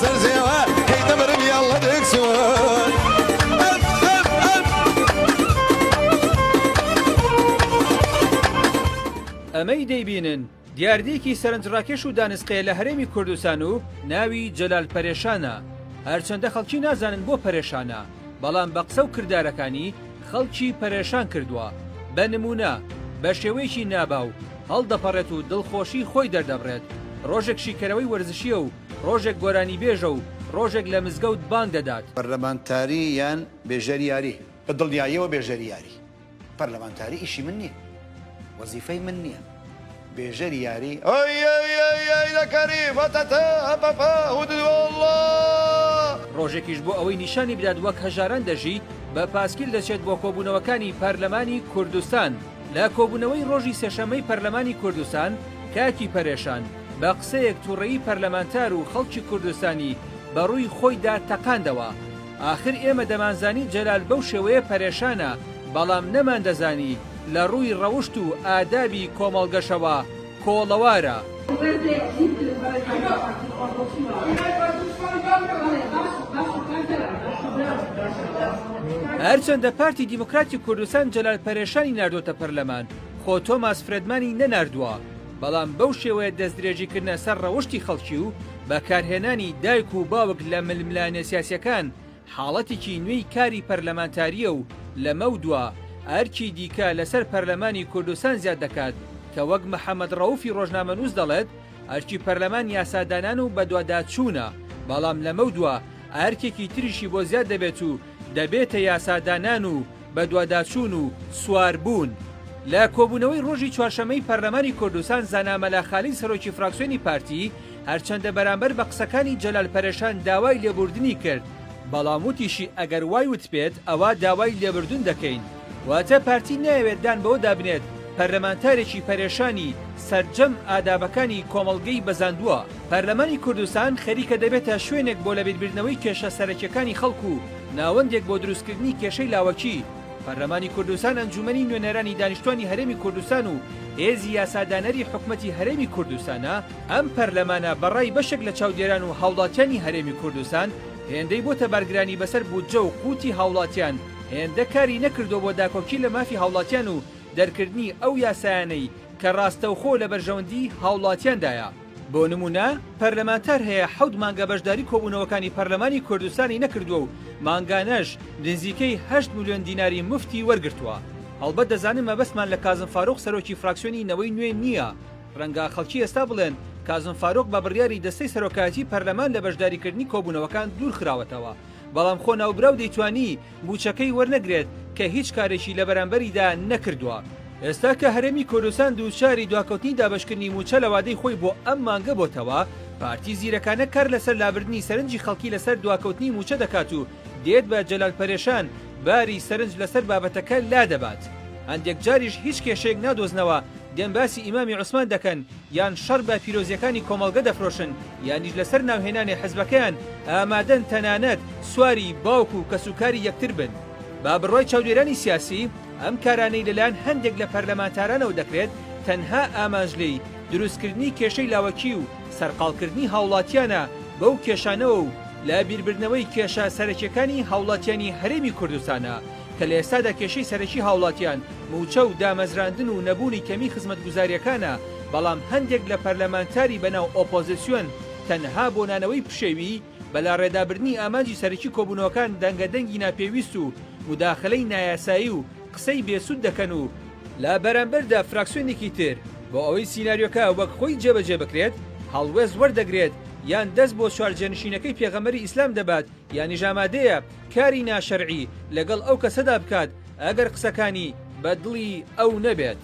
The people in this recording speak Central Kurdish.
سرزيوة هي دمر يلا دكسون ئەمەی دەیبینن دیاردەیەکی سەرنجڕاکێش و دانسقەیە لە هەرێمی کوردستان و ناوی جەلال پەرێشانە. هەرچەندە خەڵکی نازانن بۆ پەرێشانە، بەڵام بە قسە و کردارەکانی خەڵکی پەرێشان کردووە. بە نمونە بە شێوەیەکی ناباو هەڵدەپەڕێت و دڵخۆشی خۆی دەردەبڕێت. ڕۆژێک شیکەرەوەی وەرزشیە و ڕۆژێک گۆرانی بێژە و ڕۆژێک لە مزگەوت بانگ دەدات. پەرلەمانتاری یان بێژەریاری بە دڵنیاییەوە بێژەریاری. پەرلەمانتاری ئیشی من نییە، وەزیفەی من نییە. بێژەریاری دەکەری بەتەتە هەپەپە هودووەڵڵا. ڕۆژێکیش بۆ ئەوەی نیشانی بدات وەک هەژاران دەژی بە پاسکیل دەچێت بۆ کۆبوونەوەکانی پەرلەمانی کوردستان. لە کۆبوونەوەی ڕۆژی سێشەممەی پەرلەمانی کوردستان کاکی پەرێشان بە قسەیەک تووڕێی پەرلەمانتار و خەڵکی کوردستانی بەڕووی خۆیدا تەقاندەوە. ئاخر ئێمە دەمانزانی جەلال بەو شێوەیە پەرێشانە، بەڵام نەمان دەزانی لە ڕووی ڕەوشت و ئادابی کۆمەڵگەشەوە کۆڵەوارە. هەرچەندە پارتی دیموکراتی کوردستان جەلال پەرێشانی ناردۆتە پەرلەمان، خۆ تۆماس فرێدمانی نەناردووە، بەڵام بەو شێوەیە دەستدرێژیکردنە سەر ڕەوشتی خەڵکی و بەکارهێنانی دایک و باوک لە ململانە سیاسیەکان حاڵەتێکی نوێی کاری پەرلەمانتاریە و لەمە دووە ئەرکی دیکە لەسەر پەرلەمانی کوردستان زیاد دەکات کە وەک محەممەد ڕەوفی ڕۆژنامەنووس دەڵێت ئەرکی پەرلەمان یاسادانان و بەدواداچوونە، بەڵام لەمە دووە ئەرکێکی تریشی بۆ زیاد دەبێت و دەبێتە یاسادانان و بەدواداچوون و سواربوون. لە کۆبوونەوەی ڕۆژی چوارشەمەی پەرلەمانی کوردستان زانامەلا خالیل سەرۆکی فراکسیۆنی پارتی هەرچەندە بەرامبەر بە قسەکانی جەلال پەرێشان داوای لێبوردنی کرد، بەڵام وتیشی ئەگەر وای وت بێت ئەوە داوای لێبوردن دەکەین. واتە پارتی ناوێت دان بەوە دابنێت پەرلەمانتارێکی پەرێشانی سەرجەم ئادابەکانی کۆمەڵگەی بەزاندووە. پەرلەمانی کوردستان خەریکە دەبێتە شوێنێک بۆ لەبیربردنەوەی کێشە سەرەکیەکانی خەڵکو و ناوەندێک بۆ دروستکردنی کێشەی لاوەکی. پەرلەمانی کوردستان ئەنجومەنی نوێنەرانی دانیشتوانی هەرێمی کوردستان و هێزی یاسادانەری حکومەتی هەرێمی کوردستانە ئەم پەرلەمانە بەڕای بەشێک لە چاودێران و هاوڵاتیانی هەرێمی کوردستان هێندەی بۆ تەبارگرانی بەسەر بودجە و قوتی هاوڵاتیان، هێندە کاری نەکردو بۆ داکۆکی لە مافی هاوڵاتیان و دەرکردنی ئەو یاسایانەی کە ڕاستەوخۆ لە بەرژەوەندی هاوڵاتیاندایە. بۆ نمونە پەرلەمانتار هەیە 7 مانگە بەشداری کۆبوونەوەکانی پەرلەمانی کوردستانی نەکردووە و مانگانەش نزیکەی 8 ملیۆن دیناری مفتی وەرگرتووە. هەڵبەت دەزانم مەبەستمان لە کازم فاروق سەرۆکی فراکسیۆنی نەوەی نوێ نییە. ڕەنگە خەڵکی ئێستا بڵێن کازم فاروق بە بڕیاری دەستەی سەرۆکایەتی پەرلەمان لە بەشداریکردنی کۆبوونەوەکان دوور خراوەتەوە، بەڵام خۆ ناوبراو دەیتوانی بوچەکەی وەرنەگرێت کە هیچ کارێکی لە بەرامبەریدا نەکردووە. ئێستا کە هەرێمی کوردستان دووچاری دواکەوتنی دابشکردنی موچە لە وادەی خۆی بۆ ئەم مانگە بۆتەوە، پارتی زیرەکانە کار لەسەر لابردنی سەرنجی خەڵکی لەسەر دواکەوتنی موچە دەکات و دێت بە جەلال پەرێشان باری سەرنج لەسەر بابەتەکە لا دەبات. هەندێک جاریش هیچ کێشەیەک نادۆزنەوە دێن باسی ئیمامی عوسمان دەکەن یان شەڕ بە پیرۆزیەکانی کۆمەڵگە دەفرۆشن یانیش لەسەر ناوهێنانی حەزبەکەیان ئامادەن تەنانەت سواری باوک و کەسوکاری یەکتر بن. با بڕوای چاودێرانی سیاسی ئەم کارانەی لەلایەن هەندێک لە پەرلەمانتارانەوە دەکرێت تەنها ئامانجلەی دروستکردنی کێشەی لاوەکی و سەرقاڵکردنی هاوڵاتیانە بەو کێشانەوە و لە بیربردنەوەی کێشە سەرەکیەکانی هاوڵاتیانی هەرێمی کوردستانە کە لە ئێستادا کێشەی سەرەکی هاوڵاتیان موچە و دامەزراندن و نەبوونی کەمی خزمەتگوزاریەکانە، بەڵام هەندێک لە پەرلەمانتاری بەناو ئۆپۆزیسیۆن تەنها بۆ نانەوەی پشێوی بەلا ڕێدابردنی ئامانجی سەرەکی کۆبوونەوەکان دەنگەدەنگی ناپێویست و مداخلەی نایاسایی و قسەی بێسوود دەکەن و لە بەرامبەردا فراکسیۆنێکی تر بۆ ئەوەی سیناریۆکە وەک خۆی جێبەجێ بکرێت هەڵوێز وەردەگرێت یان دەست بۆ چوارجێنشینەکەی پێغەمبەری ئیسلام دەبات یانی ژامادەیە کاری ناشەرعی لەگەڵ ئەو کەسەدا بکات ئەگەر قسەکانی بە دڵی ئەو نەبێت.